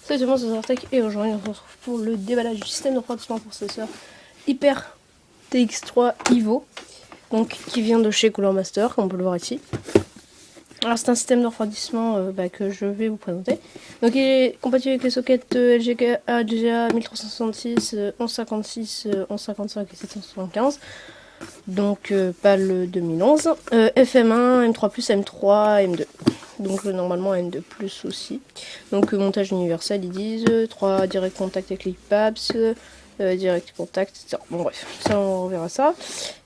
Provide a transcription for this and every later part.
Salut tout le monde, c'est Zartek et aujourd'hui on se retrouve pour le déballage du système de refroidissement processeur Hyper TX3 Evo, donc qui vient de chez Cooler Master, comme on peut le voir ici. Alors c'est un système de refroidissement que je vais vous présenter. Donc il est compatible avec les sockets LGA, GA 1366, 1156, 1155 et 775. Donc pas le 2011. FM1, M3+, M3, M2. Donc normalement M2 Plus aussi. Donc montage universel ils disent, 3 direct contact avec les PAPS, direct contact, etc. Bon bref, ça on verra ça.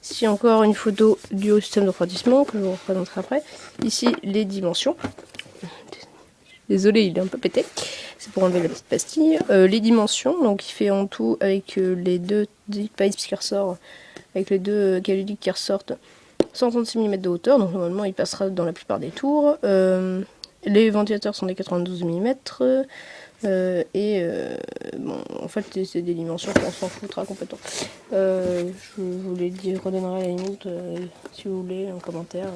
Ici encore une photo du haut système de refroidissement que je vous représenterai après. Ici les dimensions. Désolé, il est un peu pété. C'est pour enlever la petite pastille. Les dimensions, donc il fait en tout avec les deux pipes qui ressortent, avec les deux caludiques qui ressortent, 136 mm de hauteur, donc normalement il passera dans la plupart des tours. Les ventilateurs sont des 92 mm. Bon, en fait c'est des dimensions qu'on s'en foutra complètement. Je vous les redonnerai à la limite si vous voulez en commentaire.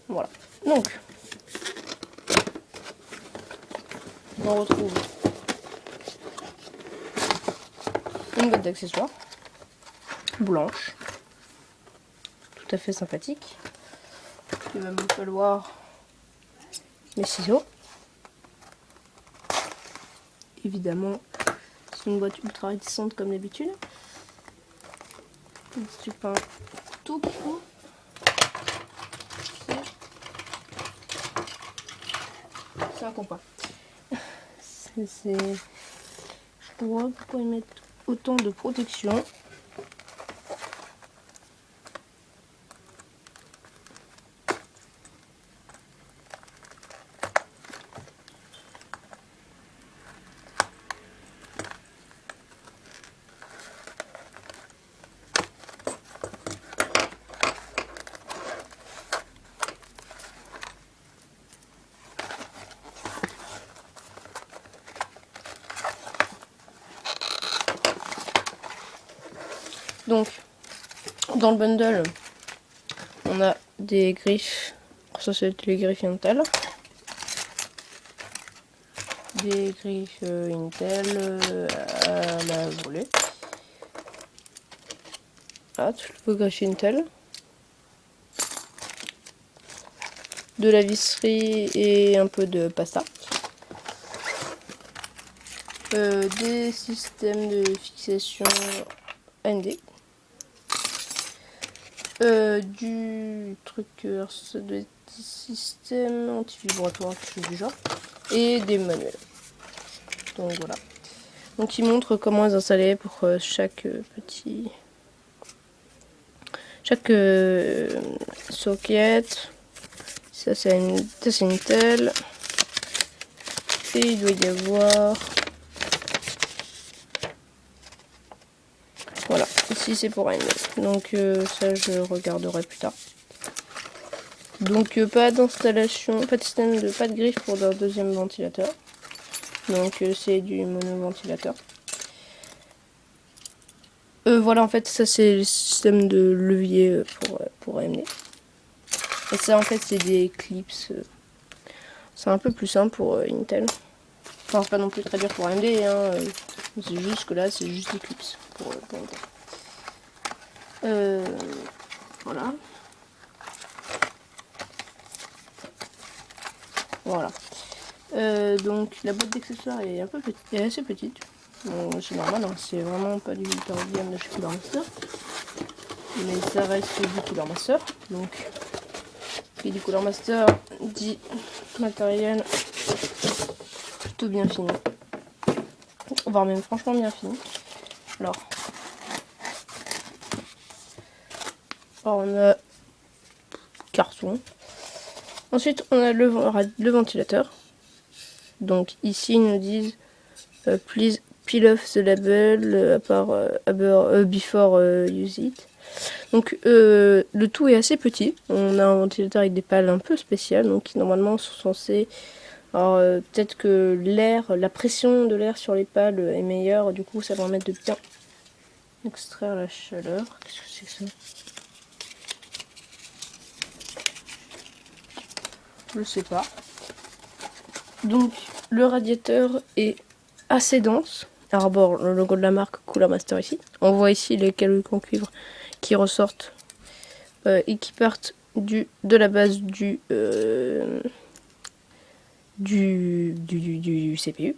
Voilà. Donc on retrouve une boîte d'accessoires blanche, tout à fait sympathique. Il va me falloir mes ciseaux. Évidemment, c'est une boîte ultra résistante comme d'habitude. C'est pas un couteau qu'il faut. C'est un compas. Je vois pourquoi ils mettent autant de protection. Donc, dans le bundle, on a des griffes. Ça, c'est les griffes Intel. Des griffes Intel à la volée. Ah, tout le beau griffe Intel. De la visserie et un peu de pasta. Des systèmes de fixation AMD. Du truc, ça doit être des systèmes anti-vibratoires, quelque chose du genre. Et des manuels. Donc voilà. Donc ils montrent comment les installer pour chaque socket. Ça c'est une telle. Et il doit y avoir... Voilà, ici c'est pour AMD. Donc ça je regarderai plus tard. Donc pas d'installation, pas de système pas de griffe pour leur deuxième ventilateur. Donc c'est du monoventilateur. Voilà, en fait ça c'est le système de levier pour AMD. Et ça en fait c'est des clips. C'est un peu plus simple pour Intel. Enfin c'est pas non plus très dur pour AMD, hein. C'est juste que là c'est juste des clips pour Intel. Voilà. Voilà. Donc la boîte d'accessoires est un peu petite, est assez petite. Bon, c'est normal, hein, c'est vraiment pas du hyper haut de gamme de chez Cooler Master. Mais ça reste du Cooler Master. Donc, qui dit Cooler Master dit matériel plutôt bien fini. Voire même franchement bien fini. Alors on a carton. Ensuite, on a le ventilateur. Donc ici, ils nous disent please peel off the label before use it. Donc le tout est assez petit. On a un ventilateur avec des pales un peu spéciales, donc qui normalement sont censés... Alors peut-être que la pression de l'air sur les pales est meilleure, du coup ça va permettre de bien extraire la chaleur. Qu'est-ce que c'est que ça? Je sais pas. Donc le radiateur est assez dense. Arbore le logo de la marque Cooler Master ici. On voit ici les caluques en cuivre qui ressortent et qui partent de la base du CPU.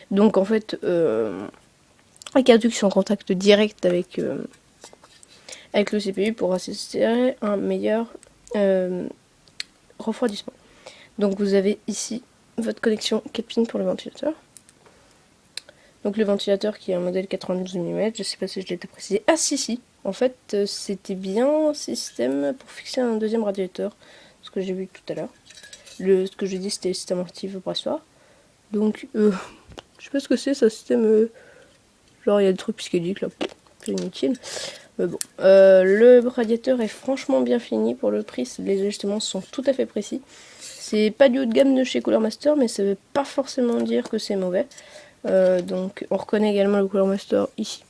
Donc en fait, les caluques sont en contact direct avec le CPU pour assurer un meilleur refroidissement. Donc vous avez ici votre connexion 4 pins pour le ventilateur. Donc le ventilateur qui est un modèle 92 mm, je sais pas si je l'ai précisé. Ah si, en fait c'était bien un système pour fixer un deuxième radiateur, ce que j'ai vu tout à l'heure. Ce que j'ai dit c'était le système anti-vibratoire. Donc je sais pas ce que c'est, ce système, genre il y a des trucs psychédéliques là, c'est inutile. Mais bon, le radiateur est franchement bien fini pour le prix, les ajustements sont tout à fait précis. C'est pas du haut de gamme de chez Cooler Master, mais ça veut pas forcément dire que c'est mauvais. Donc on reconnaît également le Cooler Master ici.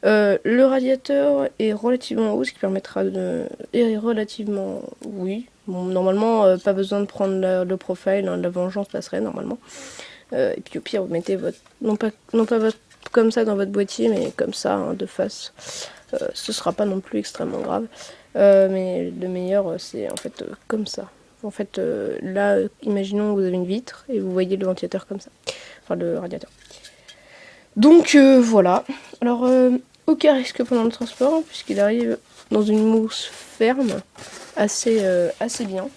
Le radiateur est relativement haut, ce qui permettra de... est relativement... oui. Bon, normalement, pas besoin de prendre le profile, hein, la vengeance passerait normalement. Et puis au pire, vous mettez votre... Non pas votre... comme ça dans votre boîtier, mais comme ça, hein, de face. Ce sera pas non plus extrêmement grave. Mais le meilleur, c'est en fait comme ça. En fait, là, imaginons que vous avez une vitre et vous voyez le ventilateur comme ça. Enfin, le radiateur. Donc, voilà. Alors, aucun risque pendant le transport, hein, puisqu'il arrive dans une mousse ferme, assez bien.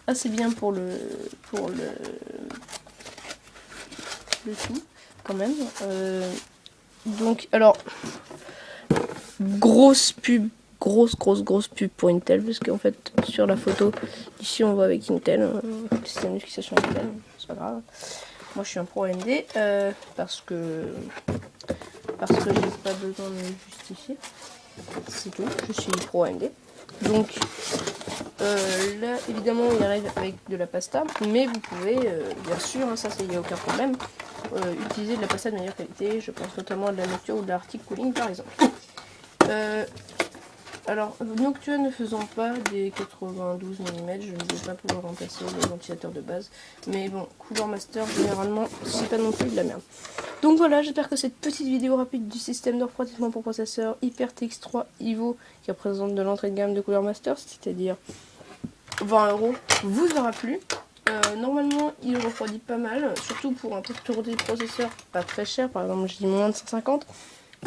Assez bien pour le tout, quand même. Donc, alors, grosse pub. Grosse pub pour Intel, parce qu'en fait sur la photo ici on voit avec Intel, système d'explication Intel, c'est pas grave. Moi je suis un pro AMD parce que j'ai pas besoin de me justifier, c'est tout, je suis pro AMD. Donc là évidemment il arrive avec de la pasta, mais vous pouvez bien sûr, hein, ça il n'y a aucun problème, utiliser de la pasta de meilleure qualité, je pense notamment à de la Noctua ou de l'Arctic Cooling par exemple. Alors, Noctua ne faisant pas des 92 mm, je ne vais pas pouvoir remplacer les ventilateurs de base. Mais bon, Cooler Master, généralement, c'est pas non plus de la merde. Donc voilà, j'espère que cette petite vidéo rapide du système de refroidissement pour processeur HyperTX3 Evo, qui représente de l'entrée de gamme de Cooler Master, c'est-à-dire 20 €, vous aura plu. Normalement, il refroidit pas mal, surtout pour un petit processeur pas très cher, par exemple, je dis moins de 150,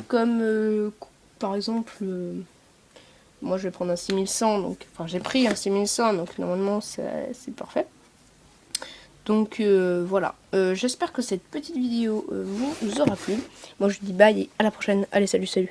comme par exemple... moi je vais prendre un 6100, donc, enfin j'ai pris un 6100, donc normalement c'est parfait. Donc voilà, j'espère que cette petite vidéo vous aura plu. Moi je vous dis bye et à la prochaine. Allez, salut.